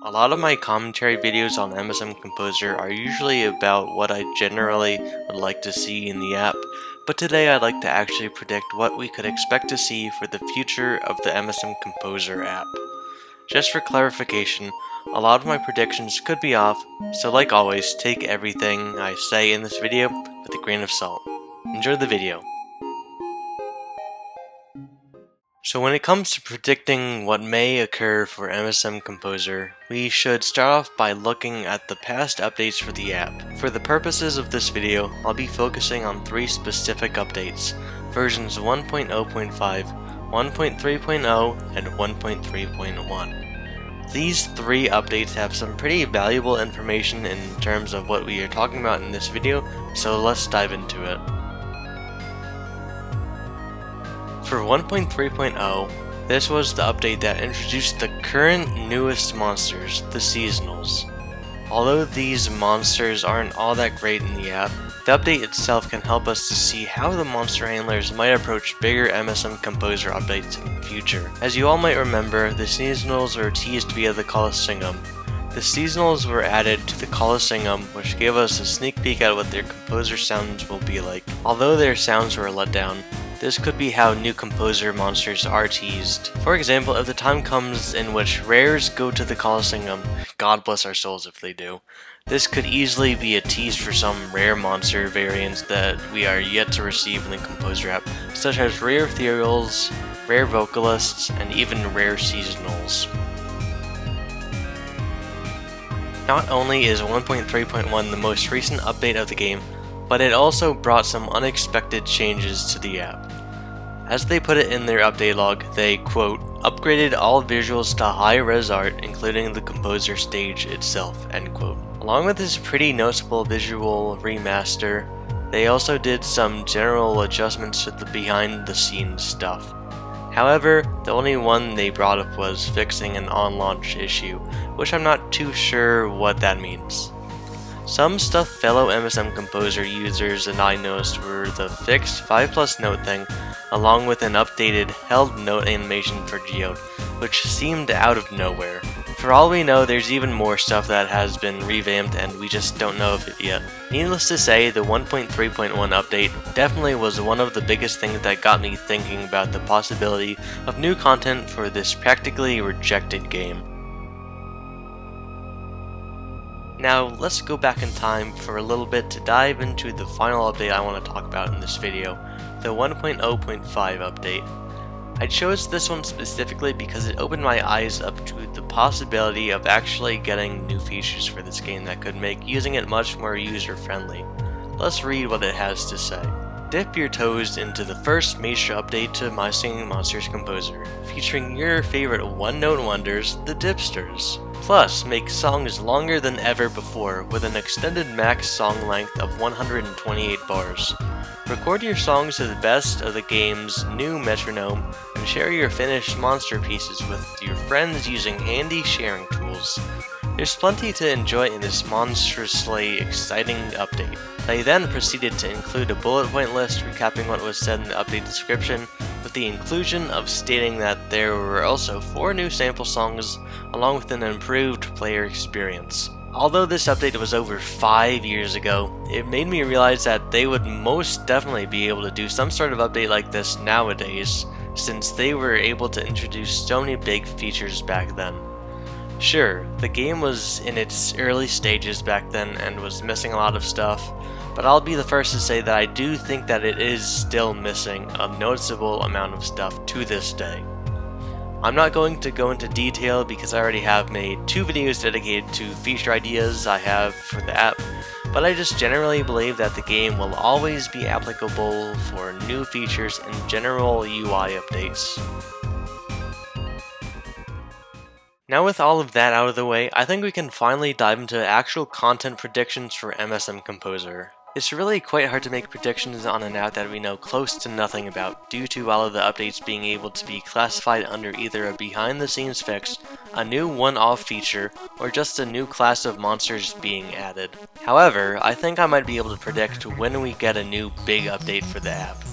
A lot of my commentary videos on MSM Composer are usually about what I generally would like to see in the app, but today I'd like to actually predict what we could expect to see for the future of the MSM Composer app. Just for clarification, a lot of my predictions could be off, so like always, take everything I say in this video with a grain of salt. Enjoy the video. So when it comes to predicting what may occur for MSM Composer, we should start off by looking at the past updates for the app. For the purposes of this video, I'll be focusing on 3 specific updates, versions 1.0.5, 1.3.0, and 1.3.1. These 3 updates have some pretty valuable information in terms of what we are talking about in this video, so let's dive into it. For 1.3.0, this was the update that introduced the current newest monsters, the seasonals. Although these monsters aren't all that great in the app, the update itself can help us to see how the monster handlers might approach bigger MSM Composer updates in the future. As you all might remember, the seasonals were teased via the Colosseum. The seasonals were added to the Colosseum, which gave us a sneak peek at what their composer sounds will be like. Although their sounds were let down, this could be how new composer monsters are teased. For example, if the time comes in which rares go to the Colosseum, God bless our souls if they do, this could easily be a tease for some rare monster variants that we are yet to receive in the Composer app, such as rare ethereals, rare vocalists, and even rare seasonals. Not only is 1.3.1 the most recent update of the game, but it also brought some unexpected changes to the app. As they put it in their update log, they, quote, upgraded all visuals to high-res art, including the Composer stage itself, end quote. Along with this pretty noticeable visual remaster, they also did some general adjustments to the behind-the-scenes stuff. However, the only one they brought up was fixing an on-launch issue, which I'm not too sure what that means. Some stuff fellow MSM Composer users and I noticed were the fixed 5+ note thing, along with an updated held note animation for Geode, which seemed out of nowhere. For all we know, there's even more stuff that has been revamped and we just don't know of it yet. Needless to say, the 1.3.1 update definitely was one of the biggest things that got me thinking about the possibility of new content for this practically rejected game. Now, let's go back in time for a little bit to dive into the final update I want to talk about in this video, the 1.0.5 update. I chose this one specifically because it opened my eyes up to the possibility of actually getting new features for this game that could make using it much more user-friendly. Let's read what it has to say. Dip your toes into the first major update to My Singing Monsters Composer, featuring your favorite one-note wonders, the Dipsters. Plus, make songs longer than ever before with an extended max song length of 128 bars. Record your songs to the best of the game's new metronome and share your finished monster pieces with your friends using handy sharing tools. There's plenty to enjoy in this monstrously exciting update. They then proceeded to include a bullet point list recapping what was said in the update description, with the inclusion of stating that there were also 4 new sample songs along with an improved player experience. Although this update was over 5 years ago, it made me realize that they would most definitely be able to do some sort of update like this nowadays, since they were able to introduce so many big features back then. Sure, the game was in its early stages back then and was missing a lot of stuff, but I'll be the first to say that I do think that it is still missing a noticeable amount of stuff to this day. I'm not going to go into detail because I already have made 2 videos dedicated to feature ideas I have for the app, but I just generally believe that the game will always be applicable for new features and general UI updates. Now with all of that out of the way, I think we can finally dive into actual content predictions for MSM Composer. It's really quite hard to make predictions on an app that we know close to nothing about, due to all of the updates being able to be classified under either a behind-the-scenes fix, a new one-off feature, or just a new class of monsters being added. However, I think I might be able to predict when we get a new big update for the app.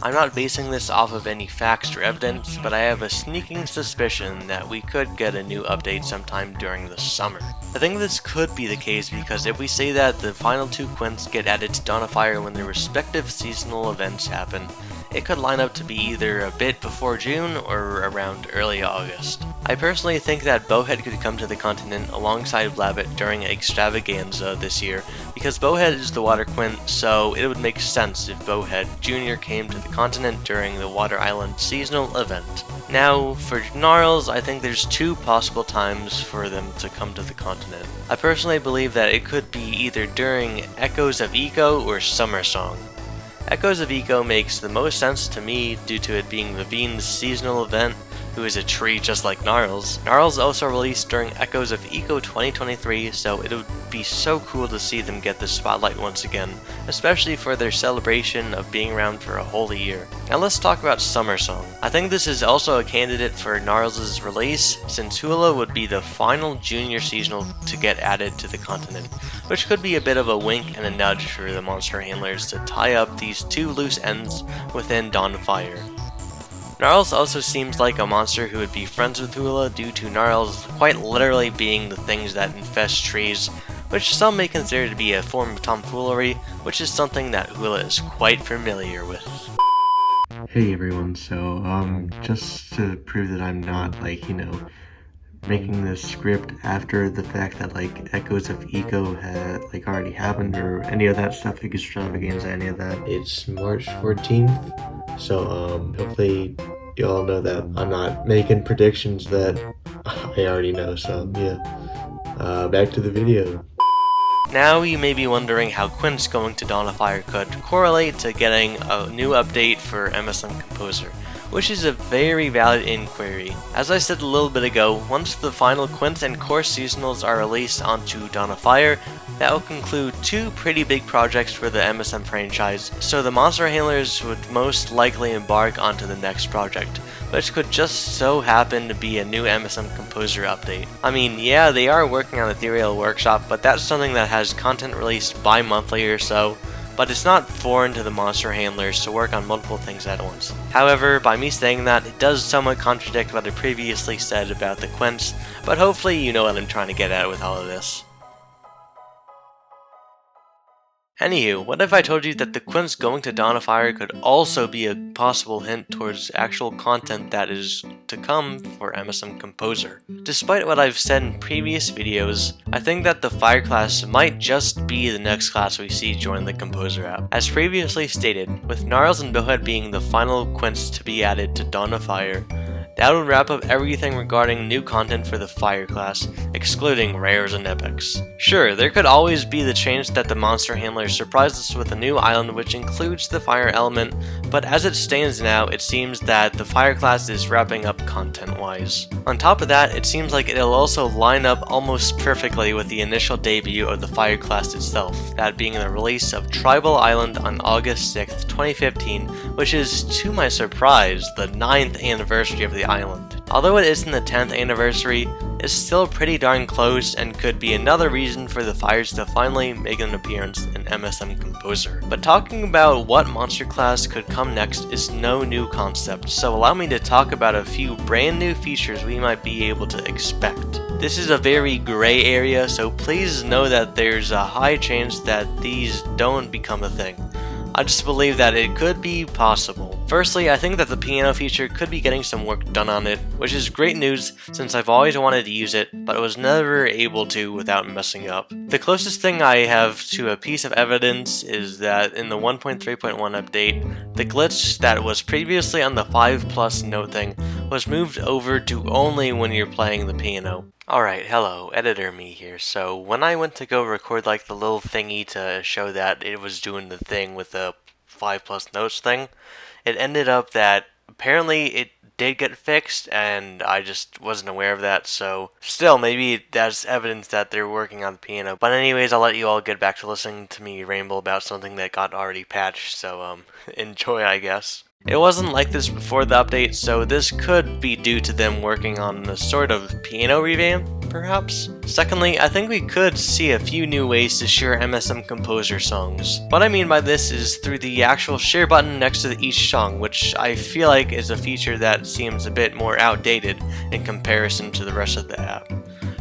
I'm not basing this off of any facts or evidence, but I have a sneaking suspicion that we could get a new update sometime during the summer. I think this could be the case because if we say that the final 2 quints get added to Dawn of Fire when their respective seasonal events happen, it could line up to be either a bit before June or around early August. I personally think that Bowhead could come to the continent alongside Blabbit during Extravaganza this year, because Bowhead is the water quint, so it would make sense if Bowhead Jr. came to the continent during the Water Island seasonal event. Now, for Gnarls, I think there's 2 possible times for them to come to the continent. I personally believe that it could be either during Echoes of Eco or Summer Song. Echoes of Eco makes the most sense to me due to it being Vivine's seasonal event, who is a tree just like Gnarls. Gnarls also released during Echoes of Eco 2023, so it would be so cool to see them get the spotlight once again, especially for their celebration of being around for a whole year. Now let's talk about Summer Song. I think this is also a candidate for Gnarls' release, since Hula would be the final junior seasonal to get added to the continent, which could be a bit of a wink and a nudge for the monster handlers to tie up these 2 loose ends within Dawn of Fire. Gnarls also seems like a monster who would be friends with Hula due to Gnarls quite literally being the things that infest trees, which some may consider to be a form of tomfoolery, which is something that Hula is quite familiar with. Hey everyone, so just to prove that I'm not making this script after the fact that Echoes of Eco had already happened or any of that stuff, Extravaganza, any of that. It's March 14th, so hopefully you all know that I'm not making predictions that I already know, so yeah. Back to the video. Now you may be wondering how quints going to Dawn of Fire could correlate to getting a new update for MSM Composer, which is a very valid inquiry. As I said a little bit ago, once the final quints and course seasonals are released onto Dawn of Fire, that will conclude 2 pretty big projects for the MSM franchise, so the monster handlers would most likely embark onto the next project, which could just so happen to be a new MSM Composer update. I mean, yeah, they are working on the Ethereal Workshop, but that's something that has content released bi-monthly or so, but it's not foreign to the monster handlers to work on multiple things at once. However, by me saying that, it does somewhat contradict what I previously said about the quints, but hopefully you know what I'm trying to get at with all of this. Anywho, what if I told you that the quints going to Dawn of Fire could also be a possible hint towards actual content that is to come for MSM Composer? Despite what I've said in previous videos, I think that the Fire class might just be the next class we see join the Composer app. As previously stated, with Gnarls and Bowhead being the final quints to be added to Dawn of Fire, that would wrap up everything regarding new content for the Fire class, excluding rares and epics. Sure, there could always be the chance that the monster handlers surprise us with a new island which includes the fire element, but as it stands now, it seems that the Fire class is wrapping up content-wise. On top of that, it seems like it'll also line up almost perfectly with the initial debut of the Fire class itself, that being the release of Tribal Island on August 6th, 2015, which is, to my surprise, the 9th anniversary of the island. Although it isn't the 10th anniversary, it's still pretty darn close and could be another reason for the Fires to finally make an appearance in MSM Composer. But talking about what monster class could come next is no new concept, so allow me to talk about a few brand new features we might be able to expect. This is a very gray area, so please know that there's a high chance that these don't become a thing. I just believe that it could be possible. Firstly, I think that the piano feature could be getting some work done on it, which is great news since I've always wanted to use it, but I was never able to without messing up. The closest thing I have to a piece of evidence is that in the 1.3.1 update, the glitch that was previously on the 5+ note thing was moved over to only when you're playing the piano. Alright, hello, editor me here. So when I went to go record the little thingy to show that it was doing the thing with the 5+ notes thing, it ended up that apparently it did get fixed and I just wasn't aware of that, so still maybe that's evidence that they're working on the piano. But anyways, I'll let you all get back to listening to me ramble about something that got already patched, so enjoy, I guess. It wasn't like this before the update, so this could be due to them working on a sort of piano revamp. perhaps? Secondly, I think we could see a few new ways to share MSM Composer songs. What I mean by this is through the actual share button next to each song, which I feel like is a feature that seems a bit more outdated in comparison to the rest of the app.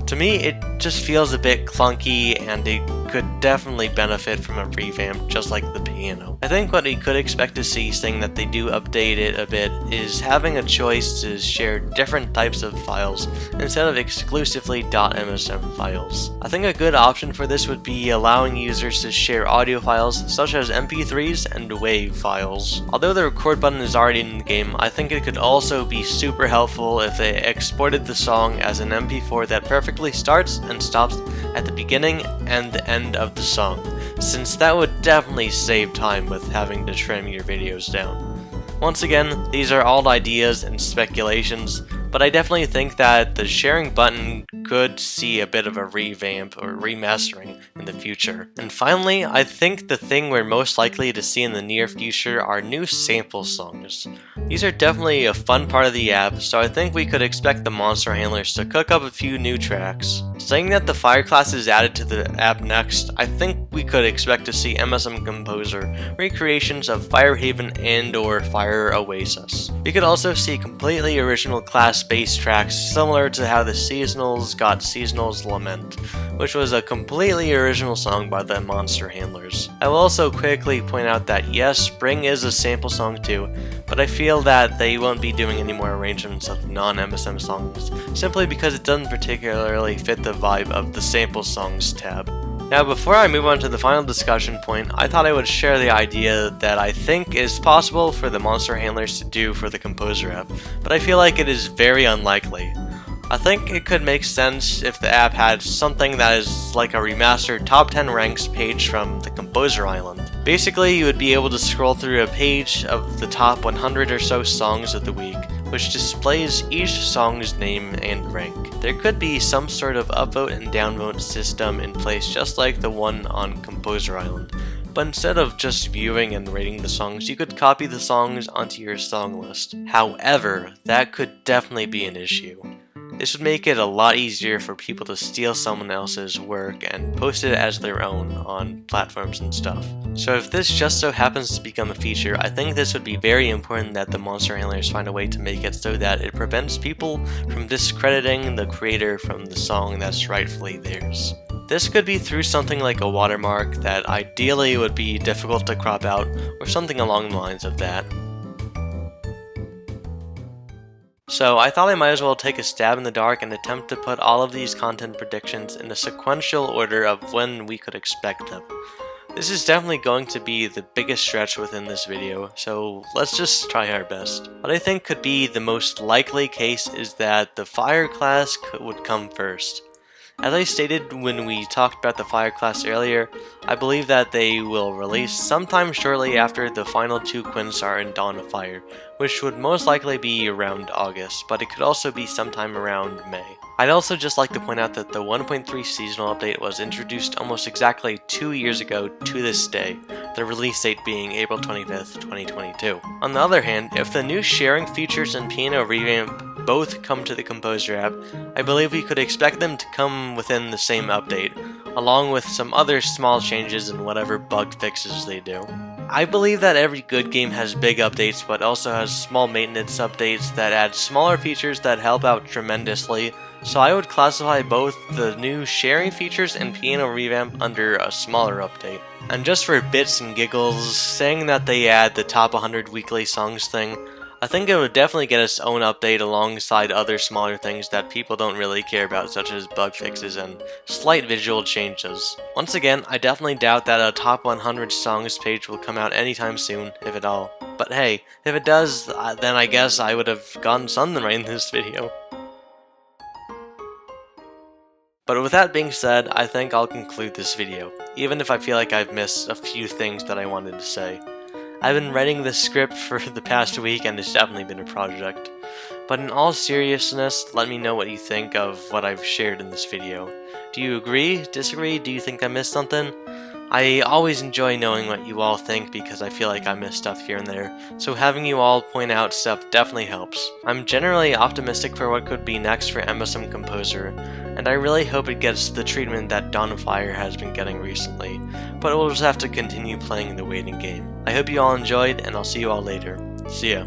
To me, it just feels a bit clunky, and it could definitely benefit from a revamp, just like the piano. I think what we could expect to see, seeing that they do update it a bit, is having a choice to share different types of files instead of exclusively .msm files. I think a good option for this would be allowing users to share audio files such as MP3s and WAV files. Although the record button is already in the game, I think it could also be super helpful if they exported the song as an MP4 that perfectly starts and stops at the beginning and the end of the song, since that would definitely save time with having to trim your videos down. Once again, these are all ideas and speculations, but I definitely think that the sharing button could see a bit of a revamp or remastering in the future. And finally, I think the thing we're most likely to see in the near future are new sample songs. These are definitely a fun part of the app, so I think we could expect the monster handlers to cook up a few new tracks. Saying that the Fire class is added to the app next, I think we could expect to see MSM Composer recreations of Fire Haven and or Fire Oasis. We could also see completely original class-based tracks similar to how the Seasonals got Seasonal's Lament, which was a completely original song by the monster handlers. I will also quickly point out that yes, Spring is a sample song too, but I feel that they won't be doing any more arrangements of non-MSM songs, simply because it doesn't particularly fit the vibe of the sample songs tab. Now, before I move on to the final discussion point, I thought I would share the idea that I think is possible for the monster handlers to do for the Composer app, but I feel like it is very unlikely. I think it could make sense if the app had something that is like a remastered top 10 ranks page from the Composer Island. Basically, you would be able to scroll through a page of the top 100 or so songs of the week, which displays each song's name and rank. There could be some sort of upvote and downvote system in place just like the one on Composer Island, but instead of just viewing and rating the songs, you could copy the songs onto your song list. However, that could definitely be an issue. This would make it a lot easier for people to steal someone else's work and post it as their own on platforms and stuff. So if this just so happens to become a feature, I think this would be very important that the monster handlers find a way to make it so that it prevents people from discrediting the creator from the song that's rightfully theirs. This could be through something like a watermark that ideally would be difficult to crop out, or something along the lines of that. So I thought I might as well take a stab in the dark and attempt to put all of these content predictions in a sequential order of when we could expect them. This is definitely going to be the biggest stretch within this video, so let's just try our best. What I think could be the most likely case is that the Fire class would come first. As I stated when we talked about the Fire class earlier, I believe that they will release sometime shortly after the final 2 quints are in Dawn of Fire, which would most likely be around August, but it could also be sometime around May. I'd also just like to point out that the 1.3 seasonal update was introduced almost exactly 2 years ago to this day, the release date being April 25th, 2022. On the other hand, if the new sharing features and piano revamp both come to the Composer app, I believe we could expect them to come within the same update, along with some other small changes and whatever bug fixes they do. I believe that every good game has big updates, but also has small maintenance updates that add smaller features that help out tremendously, so I would classify both the new sharing features and piano revamp under a smaller update. And just for bits and giggles, saying that they add the top 100 weekly songs thing, I think it would definitely get its own update alongside other smaller things that people don't really care about, such as bug fixes and slight visual changes. Once again, I definitely doubt that a top 100 songs page will come out anytime soon, if at all. But hey, if it does, then I guess I would have gotten something right in this video. But with that being said, I think I'll conclude this video, even if I feel like I've missed a few things that I wanted to say. I've been writing this script for the past week and it's definitely been a project. But in all seriousness, let me know what you think of what I've shared in this video. Do you agree? Disagree? Do you think I missed something? I always enjoy knowing what you all think because I feel like I miss stuff here and there, so having you all point out stuff definitely helps. I'm generally optimistic for what could be next for MSM Composer. and I really hope it gets the treatment that Dawn of Fire has been getting recently, but we'll just have to continue playing the waiting game. I hope you all enjoyed, and I'll see you all later. See ya.